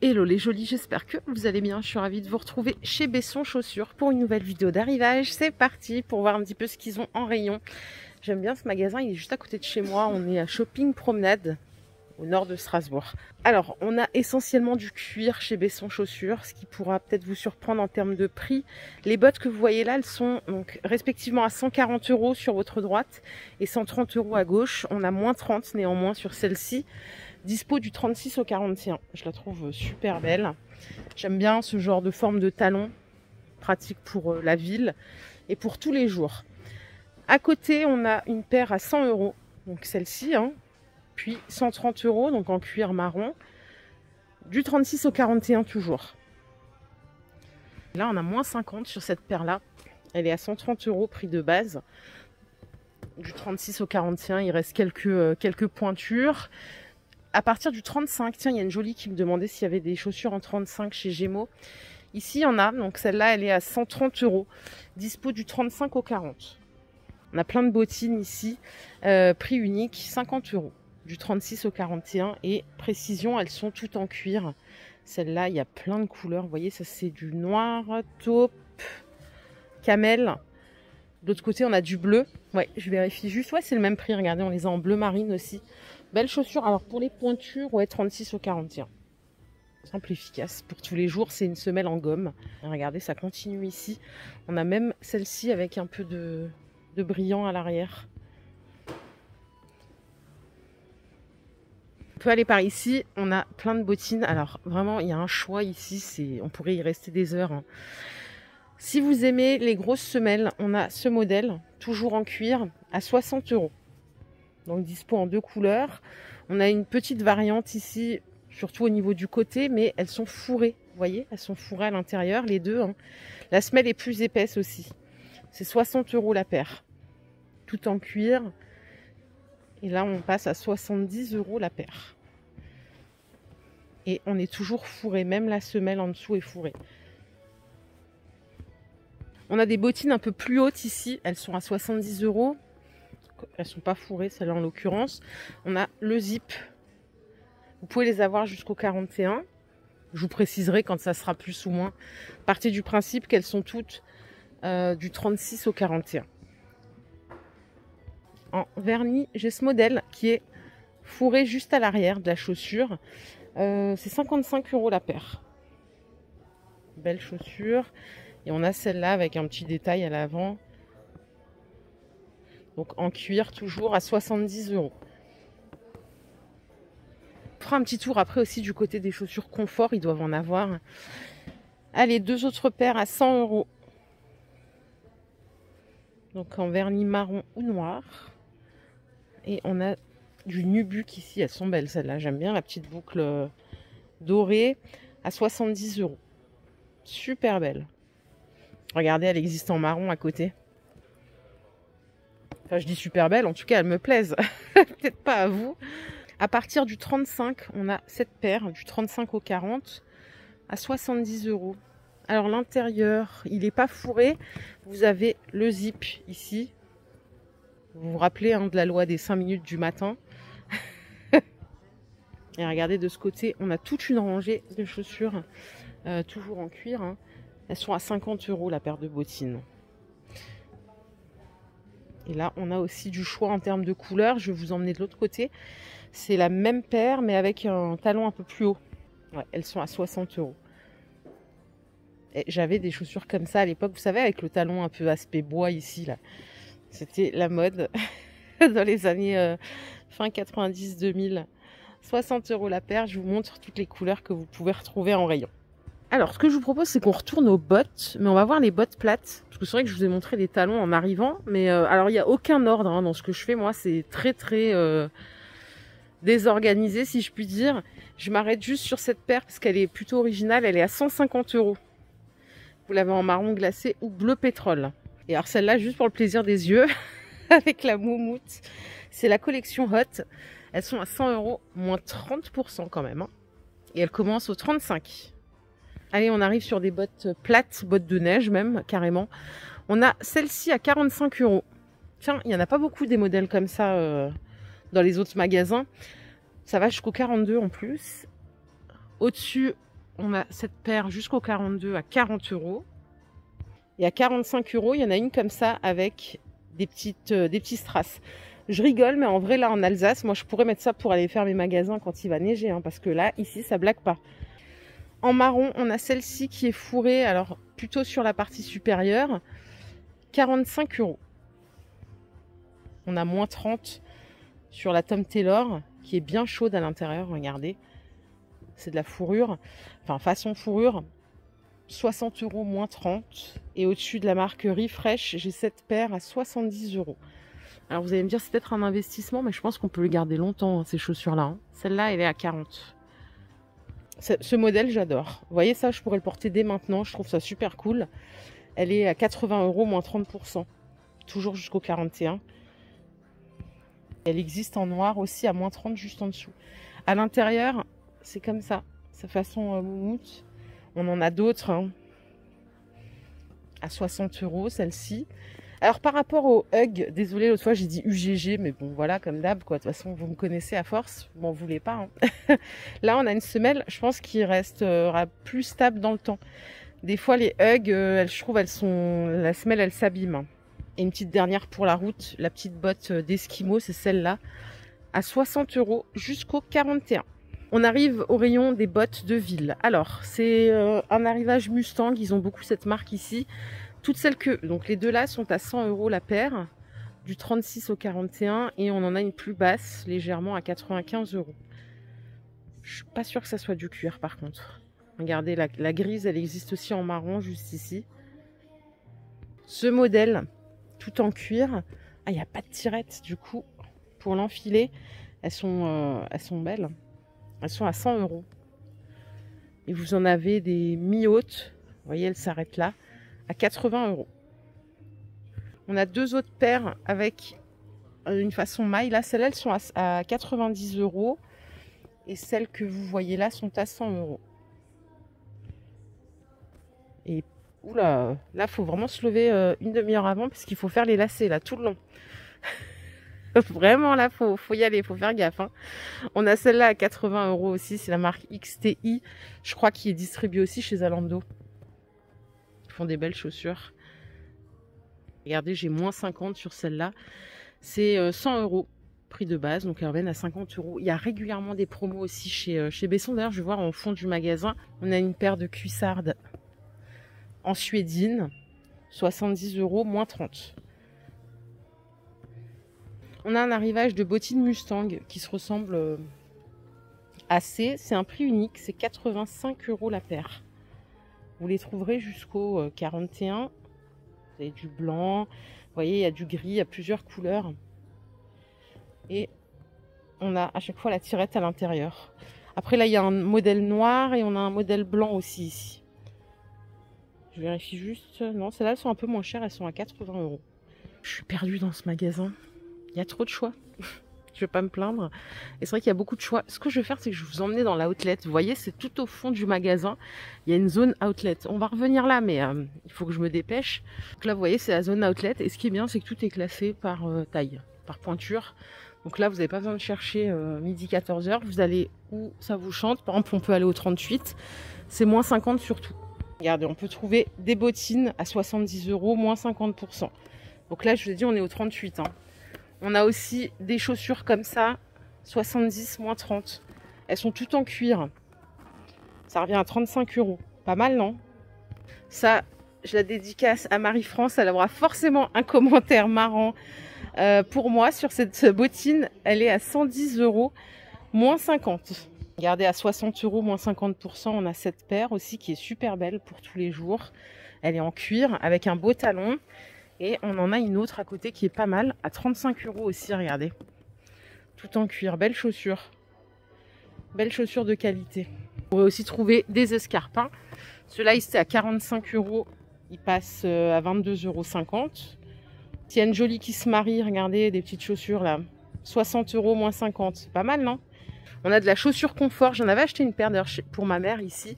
Hello les jolis, j'espère que vous allez bien. Je suis ravie de vous retrouver chez Besson Chaussures pour une nouvelle vidéo d'arrivage. C'est parti pour voir un petit peu ce qu'ils ont en rayon. J'aime bien ce magasin, il est juste à côté de chez moi. On est à Shopping Promenade, au nord de Strasbourg. Alors, on a essentiellement du cuir chez Besson Chaussures, ce qui pourra peut-être vous surprendre en termes de prix. Les bottes que vous voyez là, elles sont donc respectivement à 140 € sur votre droite et 130 € à gauche. On a moins 30 néanmoins sur celle-ci. Dispo du 36 au 41. Je la trouve super belle. J'aime bien ce genre de forme de talon, pratique pour la ville et pour tous les jours. À côté, on a une paire à 100 €, donc celle-ci, hein. Puis 130 €, donc en cuir marron, du 36 au 41 toujours. Là, on a moins 50 sur cette paire-là. Elle est à 130 € prix de base. Du 36 au 41, il reste quelques pointures. À partir du 35, tiens, il y a une jolie qui me demandait s'il y avait des chaussures en 35 chez Gémeaux. Ici, il y en a. Donc celle-là, elle est à 130 €. Dispo du 35 au 40. On a plein de bottines ici. Prix unique, 50 €. Du 36 au 41. Et précision, elles sont toutes en cuir. Celle-là, il y a plein de couleurs. Vous voyez, ça c'est du noir, taupe, camel. De l'autre côté, on a du bleu. Ouais, je vérifie juste. Ouais, c'est le même prix. Regardez, on les a en bleu marine aussi. Belle chaussure. Alors, pour les pointures, ouais, 36 au 41. Simple et efficace. Pour tous les jours, c'est une semelle en gomme. Et regardez, ça continue ici. On a même celle-ci avec un peu de brillant à l'arrière. On peut aller par ici. On a plein de bottines. Alors, vraiment, il y a un choix ici. On pourrait y rester des heures, hein. Si vous aimez les grosses semelles, on a ce modèle, toujours en cuir, à 60 €. Donc dispo en deux couleurs. On a une petite variante ici, surtout au niveau du côté, mais elles sont fourrées. Vous voyez, elles sont fourrées à l'intérieur, les deux, hein. La semelle est plus épaisse aussi. C'est 60 € la paire. Tout en cuir. Et là, on passe à 70 € la paire. Et on est toujours fourré, même la semelle en dessous est fourrée. On a des bottines un peu plus hautes ici, elles sont à 70 €. Elles sont pas fourrées, celle-là en l'occurrence. On a le zip. Vous pouvez les avoir jusqu'au 41. Je vous préciserai quand ça sera plus ou moins. Partez du principe qu'elles sont toutes du 36 au 41. En vernis, j'ai ce modèle qui est fourré juste à l'arrière de la chaussure. C'est 55 € la paire. Belle chaussure. Et on a celle-là avec un petit détail à l'avant. Donc en cuir toujours à 70 €. On fera un petit tour après aussi du côté des chaussures confort. Ils doivent en avoir. Allez, deux autres paires à 100 €. Donc en vernis marron ou noir. Et on a du nubuck ici. Elles sont belles celles-là. J'aime bien la petite boucle dorée à 70 €. Super belle. Regardez, elle existe en marron à côté. Enfin, je dis super belle, en tout cas, elles me plaisent. Peut-être pas à vous. À partir du 35, on a cette paire, du 35 au 40, à 70 €. Alors, l'intérieur, il n'est pas fourré. Vous avez le zip ici. Vous vous rappelez de la loi des 5 minutes du matin. Et regardez, de ce côté, on a toute une rangée de chaussures, toujours en cuir, hein. Elles sont à 50 € la paire de bottines. Et là, on a aussi du choix en termes de couleurs. Je vais vous emmener de l'autre côté. C'est la même paire, mais avec un talon un peu plus haut. Ouais, elles sont à 60 €. J'avais des chaussures comme ça à l'époque, vous savez, avec le talon un peu aspect bois ici, là. C'était la mode dans les années fin 90-2000. 60 € la paire. Je vous montre toutes les couleurs que vous pouvez retrouver en rayon. Alors, ce que je vous propose, c'est qu'on retourne aux bottes, mais on va voir les bottes plates. Parce que c'est vrai que je vous ai montré les talons en arrivant, mais alors il n'y a aucun ordre, hein, dans ce que je fais. Moi, c'est très désorganisé, si je puis dire. Je m'arrête juste sur cette paire parce qu'elle est plutôt originale. Elle est à 150 €. Vous l'avez en marron glacé ou bleu pétrole. Et alors celle-là, juste pour le plaisir des yeux, avec la moumoute, c'est la collection Hot. Elles sont à 100 €, moins 30% quand même, hein. Et elles commencent au 35. Allez, on arrive sur des bottes plates, bottes de neige même, carrément. On a celle-ci à 45 €. Tiens, il n'y en a pas beaucoup des modèles comme ça dans les autres magasins. Ça va jusqu'au 42 en plus. Au-dessus, on a cette paire jusqu'au 42 à 40 €. Et à 45 €, il y en a une comme ça avec des petits strass. Je rigole, mais en vrai, là, en Alsace, moi, je pourrais mettre ça pour aller faire mes magasins quand il va neiger, hein, parce que là, ici, ça blague pas. En marron, on a celle-ci qui est fourrée, alors plutôt sur la partie supérieure, 45 €. On a moins 30 sur la Tom Taylor, qui est bien chaude à l'intérieur, regardez. C'est de la fourrure, enfin façon fourrure. 60 € moins 30. Et au-dessus de la marque Refresh, j'ai cette paire à 70 €. Alors vous allez me dire, c'est peut-être un investissement, mais je pense qu'on peut les garder longtemps, hein, ces chaussures-là. Hein. Celle-là, elle est à 40. Ce modèle, j'adore. Vous voyez ça, je pourrais le porter dès maintenant. Je trouve ça super cool. Elle est à 80 € moins 30%. Toujours jusqu'au 41. Elle existe en noir aussi à moins 30 juste en dessous. À l'intérieur, c'est comme ça. Sa façon moumoute. On en a d'autres. Hein, à 60 € celle-ci. Alors par rapport au Hug, désolé, l'autre fois j'ai dit UGG, mais bon voilà, comme d'hab, quoi. De toute façon, vous me connaissez à force, vous m'en voulez pas. Hein. Là, on a une semelle, je pense, qui restera plus stable dans le temps. Des fois, les Hug, je trouve, la semelle, elle s'abîme. Et une petite dernière pour la route, la petite botte d'Eskimo, c'est celle-là, à 60 € jusqu'au 41. On arrive au rayon des bottes de ville. Alors, c'est un arrivage Mustang, ils ont beaucoup cette marque ici. Toutes celles que, donc les deux là sont à 100 € la paire, du 36 au 41, et on en a une plus basse, légèrement à 95 €. Je suis pas sûre que ça soit du cuir par contre. Regardez, la grise, elle existe aussi en marron, juste ici. Ce modèle, tout en cuir, ah, il n'y a pas de tirette du coup, pour l'enfiler, elles sont belles. Elles sont à 100 €. Et vous en avez des mi-hautes, vous voyez, elles s'arrêtent là, à 80 €. On a deux autres paires avec une façon maille. Là, celles-là, elles sont à 90 €. Et celles que vous voyez là sont à 100 €. Et oula, là, il faut vraiment se lever une demi-heure avant parce qu'il faut faire les lacets là, tout le long. Vraiment, là, faut y aller, faut faire gaffe. Hein. On a celle-là à 80 € aussi. C'est la marque XTI. Je crois qu'il est distribué aussi chez Zalando. Ils font des belles chaussures. Regardez, j'ai moins 50 sur celle-là. C'est 100 € prix de base, donc elles reviennent à 50 €. Il y a régulièrement des promos aussi chez Besson. D'ailleurs, je vais voir en fond du magasin, on a une paire de cuissardes en suédine, 70 € moins 30. On a un arrivage de bottines Mustang qui se ressemble assez. C'est un prix unique, c'est 85 € la paire. Vous les trouverez jusqu'au 41. Vous avez du blanc, vous voyez, il y a du gris, il y a plusieurs couleurs. Et on a à chaque fois la tirette à l'intérieur. Après là, il y a un modèle noir et on a un modèle blanc aussi ici. Je vérifie juste. Non, celles-là, elles sont un peu moins chères, elles sont à 80 €. Je suis perdue dans ce magasin. Il y a trop de choix. Je vais pas me plaindre. Et c'est vrai qu'il y a beaucoup de choix. Ce que je vais faire, c'est que je vais vous emmener dans l'outlet. Vous voyez, c'est tout au fond du magasin. Il y a une zone outlet. On va revenir là, mais il faut que je me dépêche. Donc là, vous voyez, c'est la zone outlet. Et ce qui est bien, c'est que tout est classé par taille, par pointure. Donc là, vous n'avez pas besoin de chercher midi 14h. Vous allez où ça vous chante. Par exemple, on peut aller au 38. C'est moins 50 sur tout. Regardez, on peut trouver des bottines à 70 €, moins 50%. Donc là, je vous ai dit, on est au 38. Hein. On a aussi des chaussures comme ça, 70 moins 30. Elles sont toutes en cuir. Ça revient à 35 €. Pas mal, non? Ça, je la dédicace à Marie-France. Elle aura forcément un commentaire marrant pour moi sur cette bottine. Elle est à 110 €, moins 50. Regardez, à 60 € moins 50%, on a cette paire aussi qui est super belle pour tous les jours. Elle est en cuir avec un beau talon. Et on en a une autre à côté qui est pas mal, à 35 € aussi, regardez. Tout en cuir, belle chaussure. Belle chaussure de qualité. Vous pourrez aussi trouver des escarpins. Ceux-là, ils étaient à 45 €, ils passent à 22,50 €. Il y a une jolie qui se marie, regardez, des petites chaussures là. 60 € moins 50, pas mal, non? On a de la chaussure confort, j'en avais acheté une paire pour ma mère ici.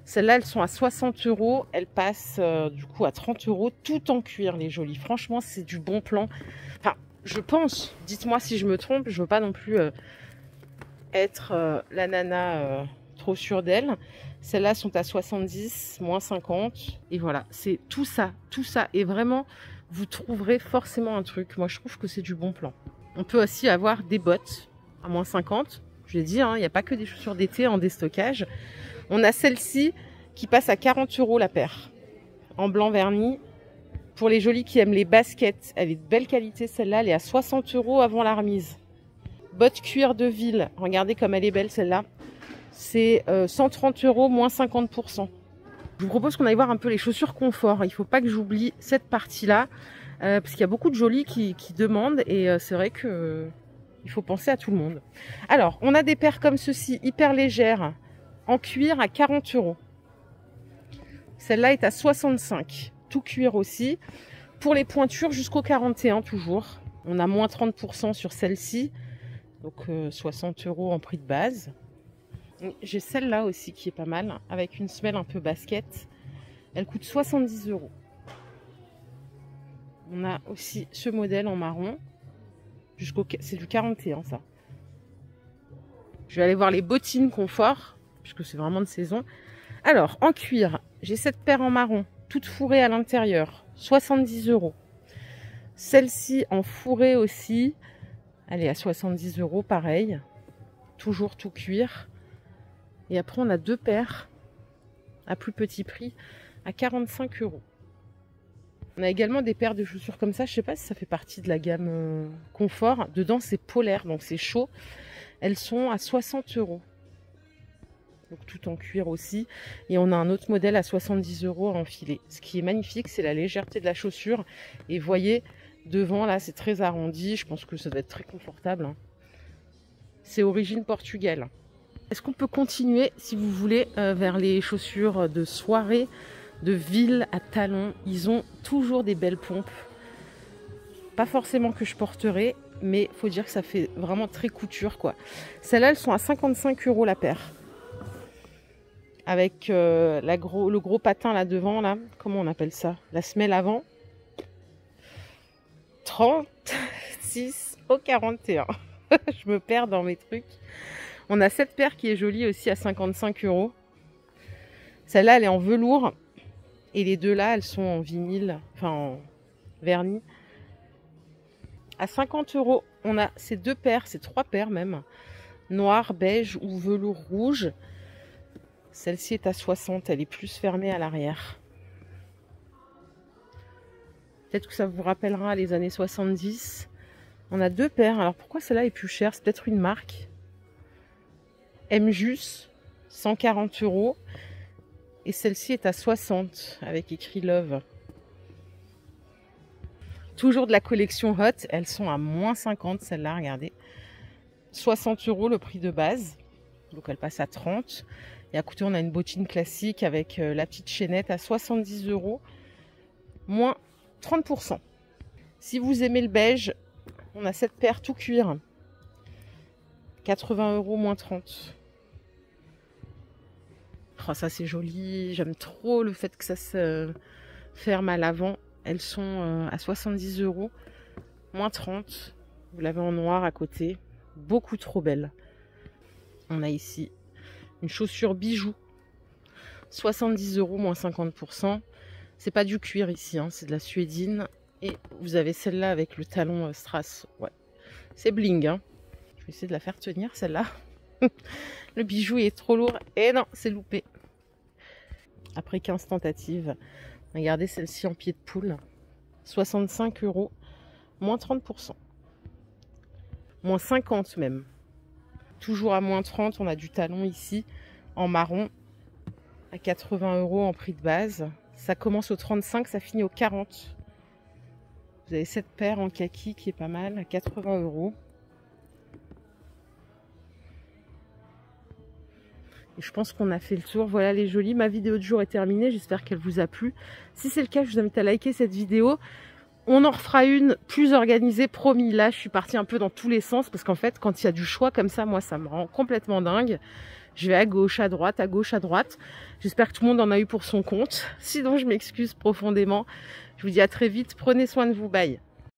Celles-là, elles sont à 60 €. Elles passent du coup à 30 €, tout en cuir, les jolies. Franchement, c'est du bon plan. Enfin, je pense. Dites-moi si je me trompe. Je veux pas non plus être la nana trop sûre d'elles. Celles-là sont à 70, moins 50. Et voilà, c'est tout ça. Tout ça. Et vraiment, vous trouverez forcément un truc. Moi, je trouve que c'est du bon plan. On peut aussi avoir des bottes à moins 50. Je l'ai dit, hein, il n'y a pas que des chaussures d'été en déstockage. On a celle-ci qui passe à 40 € la paire. En blanc verni. Pour les jolies qui aiment les baskets, elle est de belle qualité. Celle-là, elle est à 60 € avant la remise. Botte cuir de ville. Regardez comme elle est belle celle-là. C'est 130 €, moins 50%. Je vous propose qu'on aille voir un peu les chaussures confort. Il ne faut pas que j'oublie cette partie-là. Parce qu'il y a beaucoup de jolies qui demandent. Et c'est vrai que il faut penser à tout le monde. Alors, on a des paires comme ceci, hyper légères, en cuir à 40 €. Celle-là est à 65. Tout cuir aussi. Pour les pointures, jusqu'au 41 toujours. On a moins 30% sur celle-ci. Donc 60 € en prix de base. J'ai celle-là aussi qui est pas mal. Avec une semelle un peu basket. Elle coûte 70 €. On a aussi ce modèle en marron. C'est du 41 ça. Je vais aller voir les bottines confort. Puisque c'est vraiment de saison. Alors, en cuir, j'ai cette paire en marron. Toute fourrée à l'intérieur, 70 €. Celle-ci en fourrée aussi, elle est à 70 €, pareil. Toujours tout cuir. Et après, on a deux paires à plus petit prix, à 45 €. On a également des paires de chaussures comme ça. Je ne sais pas si ça fait partie de la gamme confort. Dedans, c'est polaire, donc c'est chaud. Elles sont à 60 €. Donc tout en cuir aussi. Et on a un autre modèle à 70 € à enfiler. Ce qui est magnifique, c'est la légèreté de la chaussure. Et vous voyez, devant là, c'est très arrondi. Je pense que ça doit être très confortable. C'est origine Portugal. Est-ce qu'on peut continuer, si vous voulez, vers les chaussures de soirée, de ville à talons? Ils ont toujours des belles pompes. Pas forcément que je porterai, mais il faut dire que ça fait vraiment très couture, quoi. Celles-là, elles sont à 55 € la paire. Avec le gros patin là devant, là, comment on appelle ça? La semelle avant. 36 au 41. Je me perds dans mes trucs. On a cette paire qui est jolie aussi à 55 €. Celle-là, elle est en velours. Et les deux là, elles sont en vinyle, enfin en vernis. À 50 €, on a ces deux paires, ces trois paires même. Noir, beige ou velours rouge. Celle-ci est à 60, elle est plus fermée à l'arrière. Peut-être que ça vous rappellera les années 70. On a deux paires. Alors pourquoi celle-là est plus chère? C'est peut-être une marque. Mjus, 140 €. Et celle-ci est à 60 avec écrit Love. Toujours de la collection Hot. Elles sont à moins 50, celle-là, regardez. 60 € le prix de base. Donc elle passe à 30. Et à côté, on a une bottine classique avec la petite chaînette à 70 €, moins 30%. Si vous aimez le beige, on a cette paire tout cuir. 80 €, moins 30. Oh, ça c'est joli. J'aime trop le fait que ça se ferme à l'avant. Elles sont à 70 €, moins 30. Vous l'avez en noir à côté. Beaucoup trop belle. On a ici une chaussure bijou, 70 €, moins 50%. C'est pas du cuir ici, hein, c'est de la suédine. Et vous avez celle-là avec le talon strass. Ouais, c'est bling. Hein. Je vais essayer de la faire tenir, celle-là. Le bijou est trop lourd. Et non, c'est loupé. Après 15 tentatives, regardez celle-ci en pied de poule. 65 €, moins 30%. Moins 50 même. Toujours à moins 30, on a du talon ici en marron à 80 € en prix de base. Ça commence au 35, ça finit au 40. Vous avez cette paire en kaki qui est pas mal à 80 €. Et je pense qu'on a fait le tour. Voilà les jolies. Ma vidéo de jour est terminée. J'espère qu'elle vous a plu. Si c'est le cas, je vous invite à liker cette vidéo. On en refera une plus organisée, promis. Là, je suis partie un peu dans tous les sens parce qu'en fait, quand il y a du choix comme ça, moi, ça me rend complètement dingue. Je vais à gauche, à droite, à gauche, à droite. J'espère que tout le monde en a eu pour son compte. Sinon, je m'excuse profondément. Je vous dis à très vite. Prenez soin de vous. Bye.